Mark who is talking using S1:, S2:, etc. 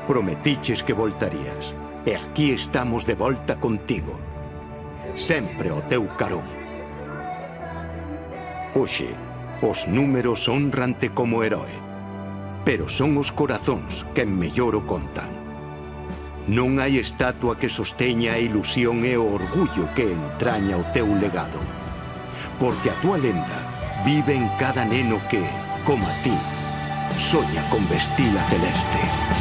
S1: Prometiches que voltarías, e aquí estamos de volta contigo. Sempre ao teu carón. Hoxe, os números honrante como heroe, pero son os corazóns que mellor o contan. Non hai estatua que sosteña a ilusión e o orgullo que entraña o teu legado. Porque a tua lenda vive en cada neno que, como a ti, soña con vestila celeste.